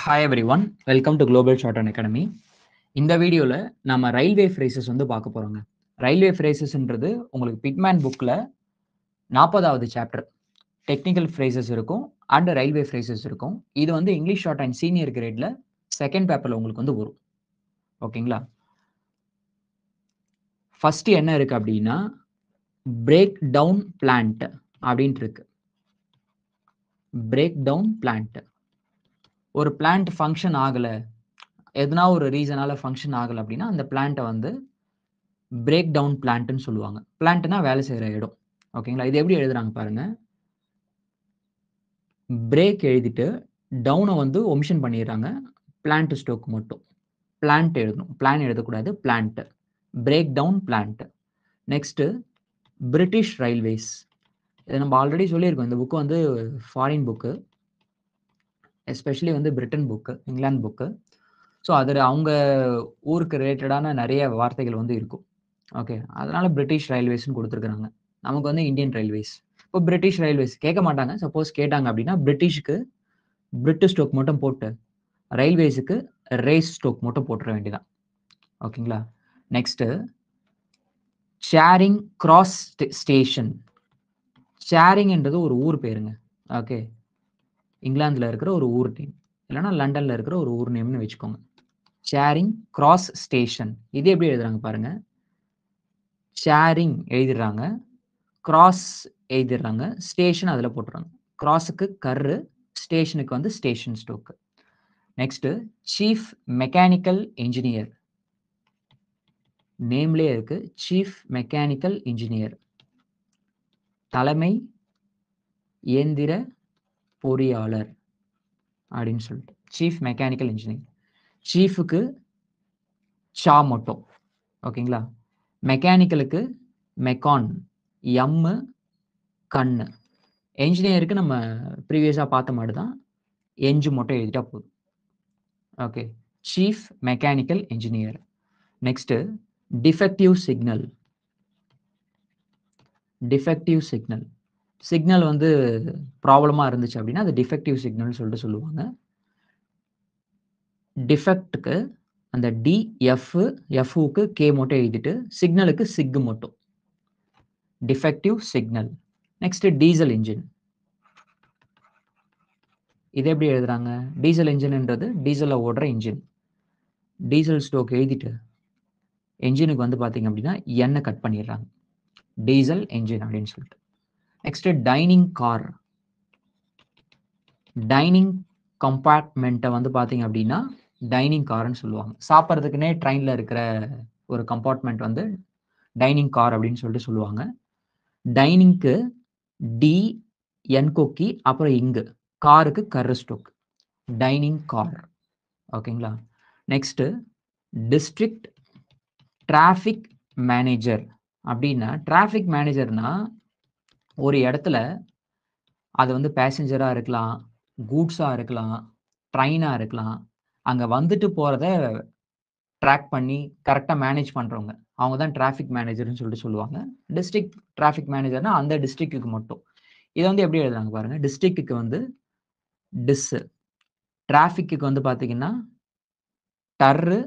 Hi every one, welcome to global short and academy. இந்த வீடியோவில் நம்ம ரயில்வே ஃப்ரேசஸ் வந்து பார்க்க போகிறோங்க. ரயில்வே ஃப்ரேசஸ்ன்றது உங்களுக்கு பிட்மேன் புக்கில் 40வது சாப்டர் டெக்னிக்கல் ஃப்ரேசஸ் இருக்கும் அண்ட் ரயில்வே ஃப்ரேசஸ் இருக்கும். இது வந்து இங்கிலீஷ் ஷார்ட் அண்ட் சீனியர் கிரேடில் செகண்ட் பேப்பரில் உங்களுக்கு வந்து வரும். ஓகேங்களா? ஃபர்ஸ்ட் என்ன இருக்கு அப்படின்னா பிரேக் டவுன் பிளான்ட் அப்படின்ட்டு இருக்கு. பிரேக் டவுன் பிளான்ட், ஒரு பிளான்ட் ஃபங்க்ஷன் ஆகலை, எதனா ஒரு ரீசனால ஃபங்க்ஷன் ஆகலை அப்படின்னா அந்த பிளான்ட்டை வந்து பிரேக் டவுன் பிளான்ட்னு சொல்லுவாங்க. பிளான்ட்னா வேலை செய்கிற இடம். ஓகேங்களா? இது எப்படி எழுதுறாங்க பாருங்க. பிரேக் எழுதிட்டு டவுனை வந்து ஒமிஷன் பண்ணிடுறாங்க, பிளான்ட் ஸ்டோக் மட்டும். பிளான்ட் எழுதணும், பிளான் எழுதக்கூடாது, plant. Break down plant. Next British railways. இதை நம்ம ஆல்ரெடி சொல்லியிருக்கோம். இந்த புக்கு வந்து ஃபாரின் புக்கு, எஸ்பெஷலி வந்து Britain book, England book. So அதில் அவங்க ஊருக்கு ரிலேட்டடான நிறைய வார்த்தைகள் வந்து இருக்கும். ஓகே, அதனால பிரிட்டிஷ் ரயில்வேஸ்னு கொடுத்துருக்குறாங்க. நமக்கு வந்து இந்தியன் ரயில்வேஸ். இப்போ பிரிட்டிஷ் ரயில்வேஸ் கேட்க மாட்டாங்க. சப்போஸ் கேட்டாங்க அப்படின்னா பிரிட்டிஷ்க்கு பிரிட்டிஷ் ஸ்டோக் மட்டும் போட்டு ரயில்வேஸுக்கு ரேஸ் ஸ்டோக் மட்டும் போட்டுற வேண்டியதான். ஓகேங்களா? Next Charing Cross station. ஷேரிங்ன்றது ஒரு ஊர் பேருங்க. ஓகே, இங்கிலாந்துல இருக்கிற ஒரு ஊர் நேம், இல்லைன்னா லண்டன்ல இருக்கிற ஒரு ஊர் நேம்னு வச்சுக்கோங்க. Charing Cross station. இது எப்படி எழுதுறாங்க பாருங்க. ஷேரிங் எழுதிடுறாங்க, கிராஸ் எழுதிடுறாங்க, ஸ்டேஷன் அதில் போட்டுறாங்க. கிராஸுக்கு கர்ரு, ஸ்டேஷனுக்கு வந்து ஸ்டேஷன் ஸ்டோக்கு. Next chief mechanical engineer. நேம்லேயே இருக்கு, சீஃப் மெக்கானிக்கல் இன்ஜினியர். தலைமை இயந்திர பொறியாளர் அப்படின்னு சொல்லிட்டு சீஃப் மெக்கானிக்கல் இன்ஜினியர். சீஃபுக்கு சா மட்டும். ஓகேங்களா? மெக்கானிக்கலுக்கு மெக்கான், எம்மு கண்ணு. என்ஜினியருக்கு நம்ம ப்ரீவியஸாக பார்த்த மாதிரி தான், எஞ்சு மட்டும் எழுதிட்டா போதும். Okay, chief mechanical engineer. Next defective signal. Defective signal, signal வந்து ப்ராப்ளமாக இருந்துச்சு அப்படின்னா அது டிஃபெக்டிவ் சிக்னல் சொல்லிட்டு சொல்லுவாங்க. டிஃபெக்ட்டுக்கு அந்த டி எஃப்க்கு கே மட்டும் எழுதிட்டு சிக்னலுக்கு சிக் மட்டும். Defective signal. Next diesel engine. இது எப்படி எழுதுறாங்க? டீசல் இன்ஜின்ன்றது டீசலில் ஓடுற இன்ஜின். டீசல் ஸ்டோக் எழுதிட்டு என்ஜினுக்கு வந்து பார்த்தீங்க அப்படின்னா எண்ணெய் கட் பண்ணிடுறாங்க, டீசல் என்ஜின் அப்படின்னு சொல்லிட்டு. Next dining car. டைனிங் கம்பார்ட்மெண்ட்டை வந்து பார்த்தீங்க அப்படின்னா டைனிங் கார்னு சொல்லுவாங்க. சாப்பிட்றதுக்குன்னே ட்ரெயினில் இருக்கிற ஒரு கம்பார்ட்மெண்ட் வந்து டைனிங் கார் அப்படின்னு சொல்லிட்டு சொல்லுவாங்க. டைனிங்க்கு டி என் கொக்கி அப்புறம் இங்கு, காருக்கு கர்ரு ஸ்டோக், டைனிங் கார். ஓகேங்களா? Next district traffic manager. அப்படின்னா டிராஃபிக் மேனேஜர்னா ஒரு இடத்துல அது வந்து பேசஞ்சராக இருக்கலாம், கூட்ஸாக இருக்கலாம், ட்ரெயினாக இருக்கலாம், அங்கே வந்துட்டு போகிறத ட்ராக் பண்ணி கரெக்டாக மேனேஜ் பண்ணுறவங்க, அவங்க தான் டிராஃபிக் மேனேஜர்னு சொல்லிட்டு சொல்லுவாங்க. டிஸ்ட்ரிக்ட் டிராஃபிக் மேனேஜர்னா அந்த டிஸ்ட்ரிக்ட்டுக்கு மட்டும். இதை வந்து எப்படி எழுதுறாங்க பாருங்க. டிஸ்ட்ரிக்ட்டுக்கு வந்து டிஸ்ஸு, டிராஃபிக்கு வந்து பார்த்தீங்கன்னா டர்ரு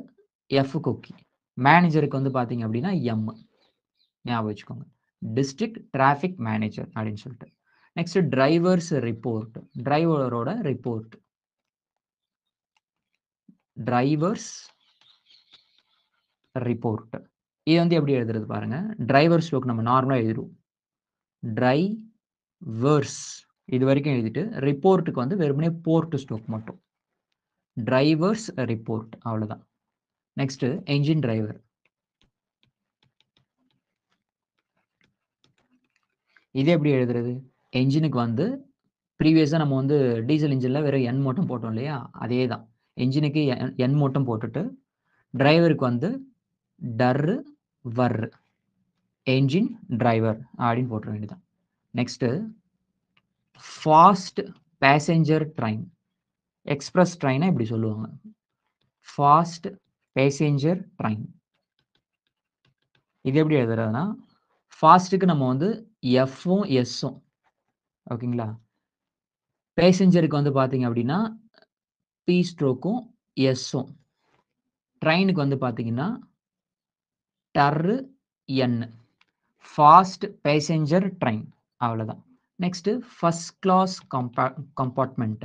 எஃப் கொக்கி, மேனேஜருக்கு வந்து பார்த்தீங்க அப்படின்னா எம். ஞாபகம் வச்சுக்கோங்க, டிஸ்ட்ரிக்ட் டிராஃபிக் மேனேஜர் அப்படின்னு சொல்லிட்டு. Next drivers report. டிரைவரோட ரிப்போர்ட். Drivers report. இது வந்து எப்படி எழுதுறது பாருங்க. டிரைவர் ஸ்டோக் நம்ம நார்மலாக எழுதிடுவோம், டிரைவர்ஸ் இது வரைக்கும் எழுதிட்டு ரிப்போர்ட்டுக்கு வந்து வெறுமனே போர்ட் ஸ்டோக் மட்டும், டிரைவர்ஸ் ரிப்போர்ட், அவ்வளோதான். Next engine driver. இது எப்படி எழுதுறது? என்ஜினுக்கு வந்து ப்ரீவியஸாக நம்ம வந்து டீசல் இன்ஜினில் வெறும் என் மட்டும் போட்டோம் இல்லையா, அதே தான். என்ஜினுக்கு என் மட்டும் போட்டுட்டு டிரைவருக்கு வந்து டர்ரு வர்ரு, என்ஜின் டிரைவர் அப்படின்னு போட்டுற வேண்டியதான். Next fast passenger train. Express ட்ரெயினை இப்படி சொல்லுவாங்க, ஃபாஸ்ட் பேசஞ்சர் ட்ரெயின். இது எப்படி எழுதுறதுன்னா ஃபாஸ்ட்டுக்கு நம்ம வந்து எஃப்பும் எஸ்ஸும். ஓகேங்களா? பேசஞ்சருக்கு வந்து பார்த்தீங்க அப்படின்னா பி ஸ்ட்ரோக்கும் எஸ்ஸும். ட்ரெயினுக்கு வந்து பார்த்தீங்கன்னா டர்ரு என். ஃபாஸ்ட் பேசஞ்சர் ட்ரெயின் அவ்வளோதான். Next first class compartment.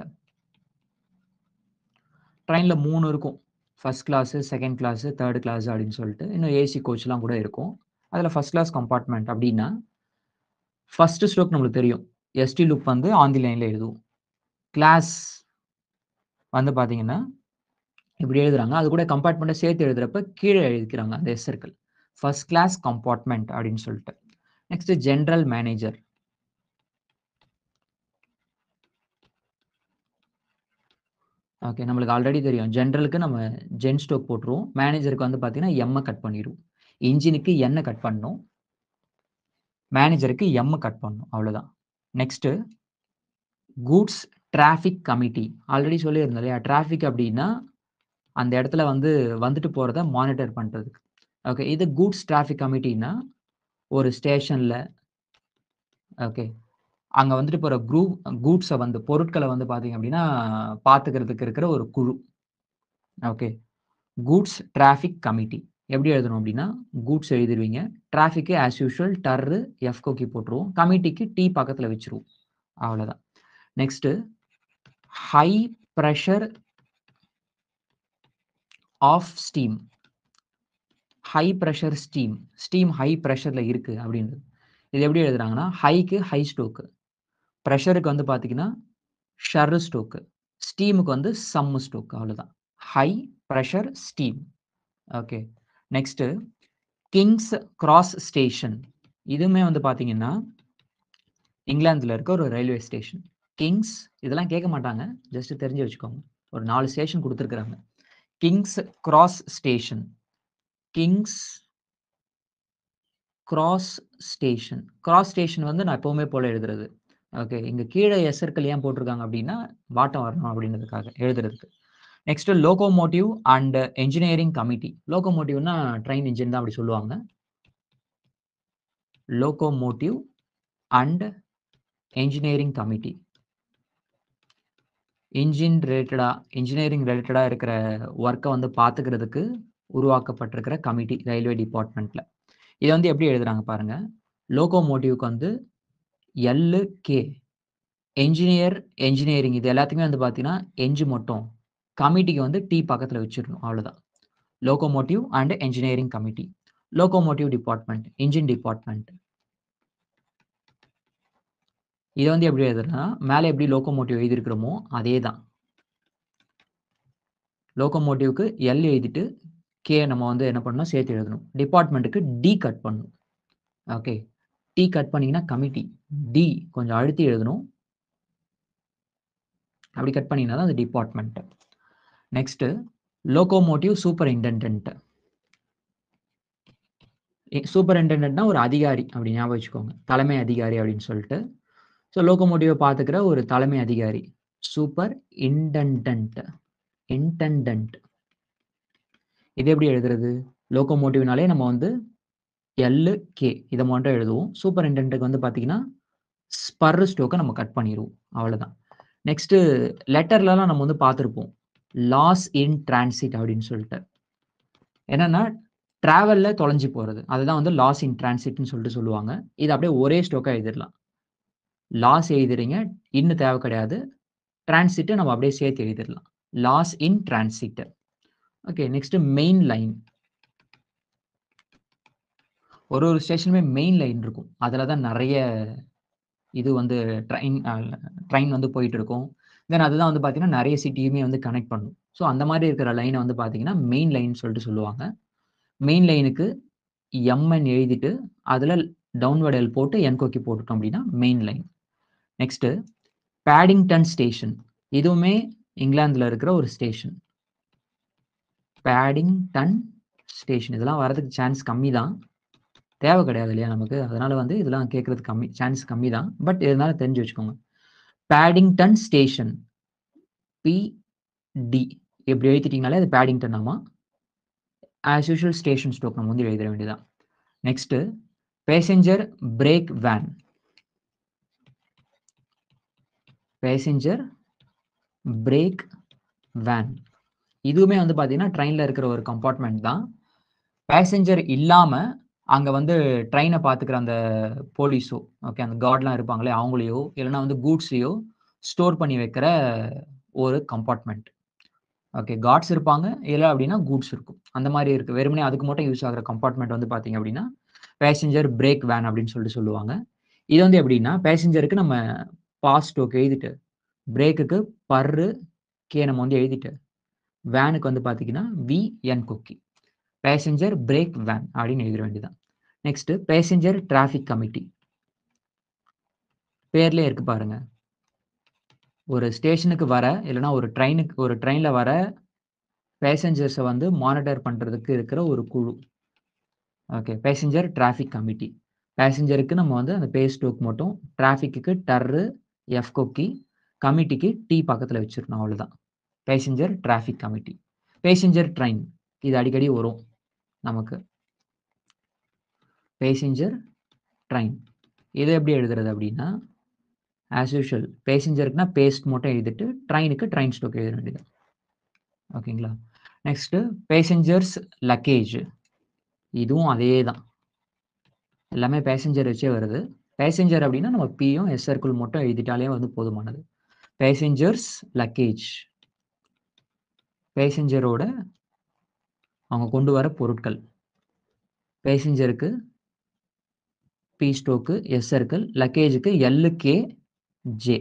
ட்ரெயின்ல 3 இருக்கும். First class, second class, third class அப்படின்னு சொல்லிட்டு இன்னும் ஏசி கோச்லாம் கூட இருக்கும். அதில் ஃபர்ஸ்ட் கிளாஸ் கம்பார்ட்மெண்ட் அப்படின்னா ஃபர்ஸ்ட் ஸ்ட்ரோக் நம்மளுக்கு தெரியும். எஸ்டி லூப் வந்து ஆன் தி லைன்ல எழுதுவோம். கிளாஸ் வந்து பார்த்தீங்கன்னா இப்படி எழுதுறாங்க. அது கூட கம்பார்ட்மெண்ட்டை சேர்த்து எழுதுறப்ப கீழே எழுதிக்கிறாங்க அந்த S circle. First class compartment அப்படின்னு சொல்லிட்டு. Next general manager. ஓகே, நம்மளுக்கு ஆல்ரெடி தெரியும். ஜெனரலுக்கு நம்ம ஜென் ஸ்டோக் போட்டுருவோம். மேனேஜருக்கு வந்து பார்த்தீங்கன்னா எம் கட் பண்ணிடுவோம். இன்ஜினுக்கு என் கட் பண்ணணும். மேனேஜருக்கு எம் கட் பண்ணணும். அவ்வளோதான். Next goods traffic committee. Already சொல்லியிருந்தோம் இல்லையா? டிராஃபிக் அப்படின்னா அந்த இடத்துல வந்து வந்துட்டு போறத மானிட்டர் பண்றதுக்கு. ஓகே, இது கூட்ஸ் டிராஃபிக் கமிட்டினா ஒரு ஸ்டேஷன்ல ஓகே அங்க வந்துட்டு போற கூட்ஸ வந்து பொருட்களை வந்து பார்த்தீங்க அப்படின்னா பார்த்துக்கிறதுக்கு இருக்கிற ஒரு குழு. ஓகே, கூட்ஸ் டிராஃபிக் கமிட்டி எப்படி எழுதணும் அப்படின்னா கூட்ஸ் எழுதிருவீங்க. டிராஃபிக்கு ஆஸ் யூஷுவல் டர்ரு எஃப் கோக்கி போட்டுருவோம். கமிட்டிக்கு டி பக்கத்தில் வச்சிருவோம். அவ்வளோதான். Next high pressure of steam. High pressure steam. Steam high ப்ரெஷர்ல இருக்கு அப்படின்றது. இது எப்படி எழுதுறாங்கன்னா ஹைக்கு ஹை ஸ்டோக்கு, ப்ரெஷருக்கு வந்து பார்த்தீங்கன்னா ஷர் ஸ்டோக்கு, ஸ்டீமுக்கு வந்து சம் ஸ்டோக். அவ்வளோதான். High pressure steam. Okay, next Kings cross station. இதுவுமே வந்து பார்த்தீங்கன்னா இங்கிலாந்துல இருக்க ஒரு ரயில்வே ஸ்டேஷன். கிங்ஸ் இதெல்லாம் கேட்க மாட்டாங்க, ஜஸ்ட் தெரிஞ்சு வச்சுக்கோங்க. ஒரு 4 ஸ்டேஷன் கொடுத்துருக்குறாங்க. Kings cross station. Kings cross station. Cross station வந்து நான் எப்பவுமே போல எழுதுறது. ஓகே, இங்க கீழே எஸ் சர்க்கிள் ஏன் போட்டிருக்காங்க அப்படின்னா பாட்டம் வரணும் அப்படின்றதுக்காக எழுதுறதுக்கு. Next locomotive and engineering committee. லோகோமோட்டிவ்னா ட்ரெயின் இன்ஜின் தான் அப்படி சொல்லுவாங்க. Locomotive and engineering committee. Engineering ரிலேட்டடா இருக்கிற ஒர்க்கை வந்து பார்த்துக்கிறதுக்கு உருவாக்கப்பட்டிருக்கிற கமிட்டி ரயில்வே டிபார்ட்மெண்ட்ல. இதை வந்து எப்படி எழுதுறாங்க பாருங்க. லோகோமோட்டிவ்க்கு வந்து எல்கே. என்ஜினியரிங் இது எல்லாத்துக்குமே வந்து பார்த்தீங்கன்னா எஞ்சி மட்டும். கமிட்டிக்கு வந்து டி பக்கத்தில் வச்சிடணும். அவ்வளோதான். Locomotive and engineering committee. Locomotive department, engine department. இதை வந்து எப்படி எழுதுறதுன்னா மேலே எப்படி லோகோமோட்டிவ் எழுதியிருக்கிறோமோ அதே தான். லோகோமோட்டிவ்க்கு எல் எழுதிட்டு கே நம்ம வந்து என்ன பண்ணணும் சேர்த்து எழுதணும். டிபார்ட்மெண்ட்டுக்கு டி கட் பண்ணணும். ஓகே, டி கட் பண்ணீங்கன்னா கமிட்டி. டி கொஞ்சம் அழுத்தி எழுதணும். அப்படி கட் பண்ணீங்கன்னா தான் அது டிபார்ட்மெண்ட். Next locomotive superintendent. சூப்பரிண்டெண்டன்ட்னா ஒரு அதிகாரி அப்படி ஞாபகம் வச்சுக்கோங்க. தலைமை அதிகாரி அப்படின்னு சொல்லிட்டு. ஸோ லோகோமோட்டிவை பார்த்துக்கிற ஒரு தலைமை அதிகாரி சூப்பர் இன்டெண்டன்ட். இது எப்படி எழுதுறது? லோகோமோட்டிவ்னாலே நம்ம வந்து எல்கே இதை மட்டும் எழுதுவோம். சூப்பரிண்டென்ட்டுக்கு வந்து பார்த்தீங்கன்னா ஸ்பர் ஸ்டோக்கை நம்ம கட் பண்ணிடுவோம். அவ்வளோதான். நெக்ஸ்ட் லெட்டர்லலாம் நம்ம வந்து பார்த்துருப்போம் லாஸ் இன் டிரான்சிட் அப்படின்னு சொல்லிட்டு. என்னன்னா டிராவல்ல தொலைஞ்சு போறது, அதுதான் வந்து லாஸ் இன் டிரான்சிட்னு சொல்லிட்டு சொல்லுவாங்க. இது அப்படியே ஒரே ஸ்டோக்கா எழுதிடலாம். லாஸ் எழுதுறீங்க, இன்னும் தேவை கிடையாது. டிரான்சிட்டை நம்ம அப்படியே சேர்த்து எழுதிடலாம். Loss in transit. Okay, next main line. ஒரு ஸ்டேஷனுமே மெயின் லைன் இருக்கும். அதில் தான் நிறைய இது வந்து ட்ரெயின் வந்து போயிட்டு இருக்கும். தென் அதுதான் வந்து பார்த்தீங்கன்னா நிறைய சிட்டியுமே வந்து கனெக்ட் பண்ணும். ஸோ அந்த மாதிரி இருக்கிற லைனை வந்து பார்த்தீங்கன்னா மெயின் லைன் சொல்லிட்டு சொல்லுவாங்க. மெயின் லைனுக்கு எம்என் எழுதிட்டு அதில் டவுன்வர்ட் எல் போட்டு என் கோக்கி போட்டுட்டோம் அப்படின்னா main line. Next Babington station. இதுவுமே இங்கிலாந்துல இருக்கிற ஒரு ஸ்டேஷன். Babington station. இதெல்லாம் வரதுக்கு சான்ஸ் கம்மி தான், தேவை கிடையாது இல்லையா நமக்கு. அதனால வந்து இதெல்லாம் கேட்கறது கம்மி, சான்ஸ் கம்மி தான். பட் இருந்தாலும் தெரிஞ்சு வச்சுக்கோங்க. Babington station. பிடி இப்படி எழுதிட்டீங்கனாலே அது பேடிங்டன் ஆமா. ஆஸ் யூஷுவல் ஸ்டேஷன் ஸ்டோக் நம்ம வந்து எழுத வேண்டியதான். Next passenger break van. Passenger break van. இதுவுமே வந்து பார்த்தீங்கன்னா, ட்ரெயின்ல இருக்கிற ஒரு கம்பார்ட்மெண்ட் தான். பேசஞ்சர் இல்லாம, அங்க வந்து ட்ரெயின பார்த்துக்கிற அந்த போலீஸோ, ஓகே அந்த கார்ட்லாம் இருப்பாங்களே அவங்களையோ, இல்லன்னா வந்து கூட்ஸையோ ஸ்டோர் பண்ணி வைக்கிற ஒரு கம்பார்ட்மெண்ட். ஓகே. கார்ட்ஸ் இருப்பாங்க. இல்ல அப்டின்னா கூட்ஸ் இருக்கும். அந்த மாரி இருக்கு. வெறுமனே அதுக்கு மட்டும் யூஸ் ஆகுற கம்பார்ட்மெண்ட் வந்து பார்த்தீங்க அப்டின்னா, பேசஞ்சர் பிரேக் வேன் அப்டின்னு சொல்லிட்டு சொல்லுவாங்க. இது வந்து எப்டின்னா, பேசஞ்சருக்கு நம்ம பாஸ் டோக் எழுதிட்டு, பிரேக்குக்கு பர்ரு, கே நம்ம வந்து எழுதிட்டு, வேனுக்கு வந்து பார்த்தீங்கன்னா, வி, என் கொக்கி. பேசஞ்சர் பிரேக் வேன் அப்டின்னு எழுதிற வேண்டியது தான். Next passenger traffic committee. பேர்லயே இருக்கு பாருங்க. ஒரு ஸ்டேஷனுக்கு வர, இல்லன்னா ஒரு ட்ரெயின்ல வர பேசஞ்சர்ஸ வந்து மானிட்டர் பண்றதுக்கு இருக்கிற ஒரு குழு. ஓகே. Passenger traffic committee. பேசஞ்சருக்கு நம்ம வந்து அந்த பே ஸ்டோக் மட்டும், டிராஃபிக்குக்கு டர்ரு, எஃப் கொக்கி, கமிட்டிக்கு டி பக்கத்துல வச்சிரணும் அவ்வளோதான். Passenger traffic committee. Passenger train. இது அடிக்கடி வரும் நமக்கு. Passenger train. இத எப்படி எழுதுறது அப்படின்னா, ஆஸ் யூசுவல் பேசஞ்சருக்குனா பேஸ்ட் மட்டும் எழுதிட்டு, ட்ரெயினுக்கு ட்ரெயின் ஸ்டோக் எழுத வேண்டியது. ஓகேங்களா? Next passengers luggage. இதுவும் அதே தான். எல்லாமே பேசஞ்சர் வச்சே வருது. பேசஞ்சர் அப்டின்னா நம்ம பியும், எஸ் சர்க்கிள் மட்டும் எழுதிட்டாலே வந்து போதுமானது. Passengers luggage. பேசஞ்சரோட அவங்க கொண்டு வர பொருட்கள். பேசஞ்சருக்கு பி ஸ்டோக்கு, எஸ் சர்க்கிள், லக்கேஜுக்கு எல்-கே, ஜே.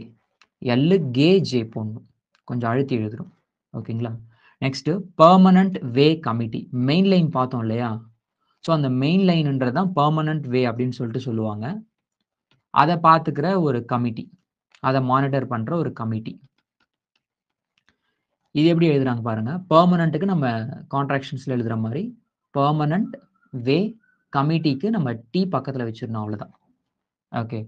எல்-கே-ஜே போடணும். கொஞ்சம் அழுத்தி எழுதுறோம். ஓகேங்களா? Next permanent way committee. Main line பார்த்தோம் இல்லையா? ஸோ அந்த மெயின் லைன்ன்றது தான் பெர்மனன்ட் வே அப்டின்னு சொல்லிட்டு சொல்லுவாங்க. அத பார்த்துக்கிற ஒரு கமிட்டி. அத மானிட்டர் பண்ற ஒரு கமிட்டி. இது எப்படி எழுதுறாங்க பாருங்க. பெர்மனன்ட்க்கு நம்ம கான்ட்ராக்ஷன்ஸ்ல எழுதுற மாரி, பெர்மனன்ட் வே கமிட்டிக்கு நம்ம டி பக்கத்துல வச்சிரணும் அவ்வளோதான். Okay.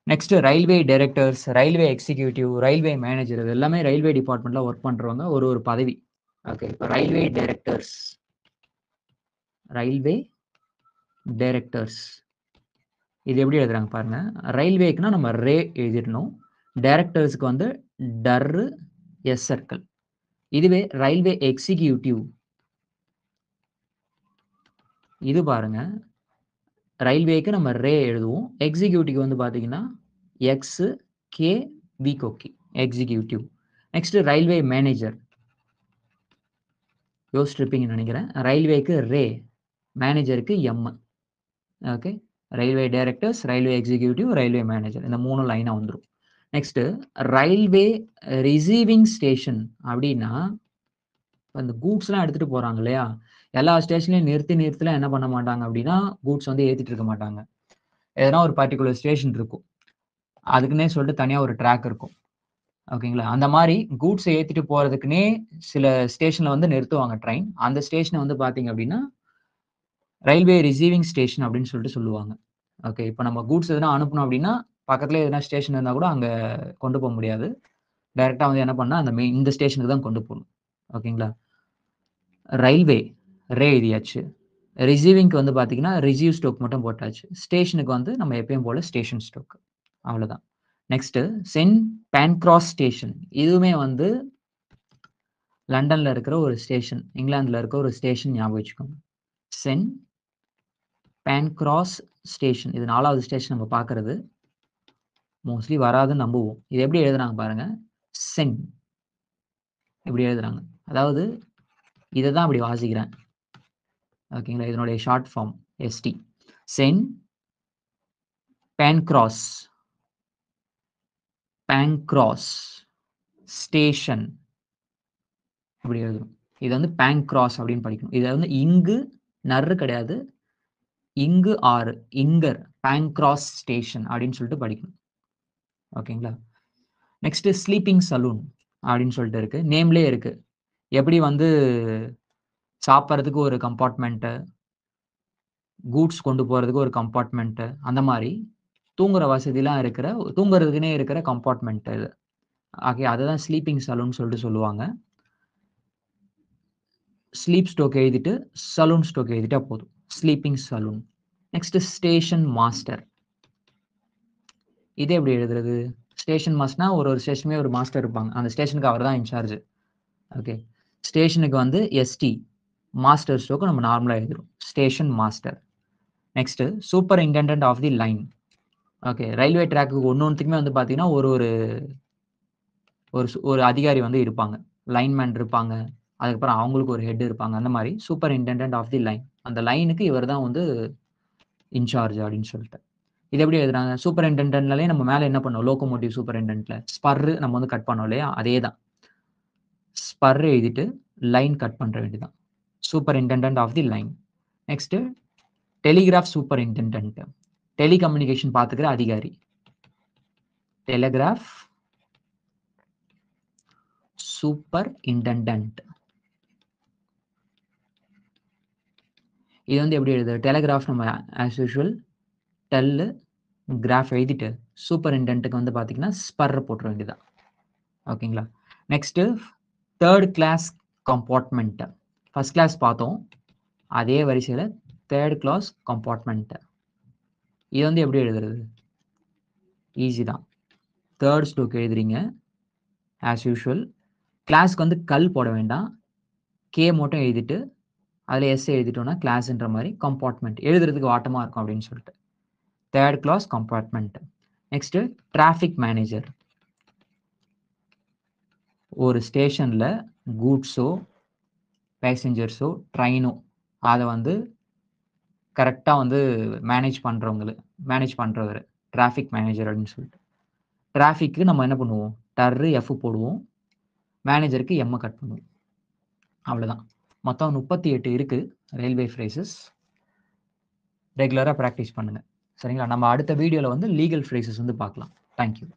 Next railway directors, railway executive, railway manager இது எல்லாமே ரயில்வே டிபார்ட்மெண்ட்ல ஒர்க் பண்றவங்க ஒரு பதவி. ஓகே. இப்ப ரயில்வே டைரக்டர்ஸ். Railway directors. இது எப்படி எழுதுறாங்க பாருங்க. ரயில்வேக்குன்னா நம்ம ரே எழுதிடணும். டைரக்டர்ஸ்க்கு வந்து டர்ரு, எஸ் சர்க்கிள். இதுவே ரயில்வே எக்ஸிக்யூட்டிவ். இது பாருங்க. ரயில்வேக்கு நம்ம ரே எழுதுவோம். எக்ஸிக்யூட்டிவ்க்கு வந்து பார்த்தீங்கன்னா, எக்ஸ், கே, வி கொக்கி. எக்ஸிக்யூட்டிவ். Next railway manager. யோசிச்சிருப்பீங்கன்னு நெனைக்கிறேன். ரயில்வேக்கு ரே, மேனேஜருக்கு M. Okay. Railway directors, railway executive, railway manager. இந்த 3 லைனா வந்துரும். நெக்ஸ்ட் ரயில்வே ரிசீவிங் ஸ்டேஷன் அப்டின்னா, அந்த கூட்ஸ்லாம் எடுத்துட்டு போறாங்க இல்லையா? எல்லா ஸ்டேஷன்லயும் நிறுத்திலாம் என்ன பண்ண மாட்டாங்க அப்டின்னா, கூட்ஸ் வந்து ஏத்திட்டு இருக்க மாட்டாங்க. எதனா ஒரு பர்ட்டிகுலர் ஸ்டேஷன் இருக்கும். அதுக்குன்னே சொல்லிட்டு தனியா ஒரு ட்ராக் இருக்கும். ஓகேங்களா? அந்த மாரி கூட்ஸ ஏத்திட்டு போறதுக்குன்னே சில ஸ்டேஷன்ல வந்து நிறுத்துவாங்க ட்ரெயின். அந்த ஸ்டேஷன வந்து பார்த்தீங்க அப்டின்னா, ரயில்வே ரிசீவிங் ஸ்டேஷன் அப்டின்னு சொல்லிட்டு சொல்லுவாங்க. ஓகே. இப்ப நம்ம கூட்ஸ் எதனா அனுப்பணும் அப்டின்னா, பக்கத்திலேயே எதனா ஸ்டேஷன் இருந்தா கூட அங்க கொண்டு போ முடியாது. டைரக்ட்டா வந்து என்ன பண்ணா, இந்த ஸ்டேஷனுக்கு தான் கொண்டு போணும். ஓகேங்களா? ரயில்வே ரே எழுதியாச்சு. ரிசீவிங்க்கு வந்து பார்த்தீங்கன்னா, ரிசீவ் ஸ்டோக் மட்டும் போட்டாச்சு. ஸ்டேஷனுக்கு வந்து நம்ம எப்பயும் போல ஸ்டேஷன் ஸ்டோக். அவ்வளோதான். Next Saint Pancras station. இதுவுமே வந்து லண்டன்ல இருக்கிற ஒரு ஸ்டேஷன். இங்கிலாந்துல இருக்க ஒரு ஸ்டேஷன் ஞாபகம் வச்சுக்கோங்க. Saint Pancras station. இது 4வது ஸ்டேஷன் நம்ம பார்க்கிறது. மோஸ்ட்லி வராதுன்னு நம்புவோம். இது எப்படி எழுதுறாங்க பாருங்க. சென் இப்படி எழுதுறாங்க. அதாவது இத தான் இப்படி வாசிக்கிறேன். ஓகேங்களா? இதனுடைய short form ST. Saint Pancras Pancras station இப்படி எழுதணும். இது வந்து பான்கிராஸ் அப்படின்னு படிக்கணும். இத வந்து இங்கு நர்ரு கிடையாது. இங்கு ஆறு. இங்கர் பான்கிராஸ் ஸ்டேஷன் அப்படின்னு சொல்லிட்டு படிக்கணும். ஓகேங்களா? நெக்ஸ்ட் ஸ்லீப்பிங் சலூன் அப்படின்னு சொல்லிட்டு இருக்கு. நேம்லயே இருக்கு. எப்படி வந்து சாப்பிடுறதுக்கு ஒரு கம்பார்ட்மென்ட், கூட்ஸ் கொண்டு போறதுக்கு ஒரு கம்பார்ட்மென்ட் அந்த மாரி தூங்குற வசதிலாம் இருக்கிற தூங்குறதுக்குன்னே இருக்கிற கம்பார்ட்மென்ட் இது. ஓகே. அததான் ஸ்லீப்பிங் சலூன் சொல்லிட்டு சொல்லுவாங்க. ஸ்லீப் ஸ்டோக் எழுதிட்டு, சலூன் ஸ்டோக் எழுதிட்டா போதும். Sleeping saloon. Next station master. இது எப்படி எழுதுறது? ஸ்டேஷன் மாஸ்டர்னா ஒரு ஸ்டேஷனுமே ஒரு மாஸ்டர் இருப்பாங்க. அந்த ஸ்டேஷனுக்கு அவர் தான் இன்சார்ஜ். ஓகே. ஸ்டேஷனுக்கு வந்து எஸ்டி மாஸ்டர் ஸ்ட்ரோக் நம்ம நார்மலா எழுதுறோம். Station master. Next superintendent of the line. Okay. Railway ட்ராக்குக்கு ஒன்னொன்னுத்துக்குமே வந்து பார்த்தீங்கன்னா, ஒரு அதிகாரி வந்து இருப்பாங்க. லைன்மேன் இருப்பாங்க. அதுக்கப்புறம் அவங்களுக்கு ஒரு ஹெட் இருப்பாங்க. அந்த மாரி சூப்பரிண்டெண்டன்ட் ஆஃப் தி லைன். அந்த லைனுக்கு இவர் தான் வந்து இன்சார்ஜ் அப்படின்னு சொல்லிட்டு. இது எப்படி எழுதுறாங்க? சூப்பரிண்டெண்டன்ட்னாலே நம்ம மேல என்ன பண்ணோம்? லோகோமோட்டிவ் சூப்பரிண்டென்ட்ல ஸ்பர் நம்ம வந்து கட் பண்ணோம் இல்லையா? அதே தான். ஸ்பர் எழுதிட்டு லைன் கட் பண்ற வேண்டியதுதான். Superintendent of the line. Next telegraph superintendent. Telecommunication பார்த்துக்கிற அதிகாரி. Telegraph superintendent. இது வந்து எப்படி எழுதுறது? டெலிகிராஃப் நம்ம ஆஸ் யூசுவல் டெல்லு கிராஃப் எழுதிட்டு சூப்பரிண்டென்ட்க்கு வந்து பார்த்தீங்கன்னா, ஸ்பர் போட்டுற வேண்டியதுதான். ஓகேங்களா? Next 3rd class compartment. First class பார்த்தோம். அதே வரிசையில 3rd கிளாஸ் கம்பார்ட்மெண்ட். இது வந்து எப்படி எழுதுறது? ஈஸி தான். 3rd ஸ்ட்ரோக் எழுதுறீங்க. As usual. கிளாஸ்க்கு வந்து கல் போட வேண்டாம். கே மட்டும் எழுதிட்டு, அதில எஸ் எழுதிட்டோம்னா கிளாஸ்ன்ற மாரி கம்பார்ட்மெண்ட் எழுதுறதுக்கு வாட்டமா இருக்கும் அப்படின்னு சொல்லிட்டு. 3rd class compartment. Next traffic manager. ஒரு ஸ்டேஷன்ல கூட்ஸோ, பேசஞ்சர்ஸோ, ட்ரெயினோ அத வந்து கரெக்ட்டா வந்து மேனேஜ் பண்றவரு. டிராஃபிக் மேனேஜர் அப்படின்னு சொல்லிட்டு. டிராஃபிக்கு நம்ம என்ன பண்ணுவோம்? எஃப் போடுவோம். மேனேஜருக்கு எம்ம கட் பண்ணுவோம். அவ்வளோதான். மொத்தம் 38 இருக்கு ரயில்வே ஃப்ரேசஸ். ரெகுலரா பிராக்டிஸ் பண்ணுங்க. சரிங்களா? நம்ம அடுத்த வீடியோல வந்து லீகல் ஃப்ரேசஸ் வந்து பார்க்கலாம். Thank you.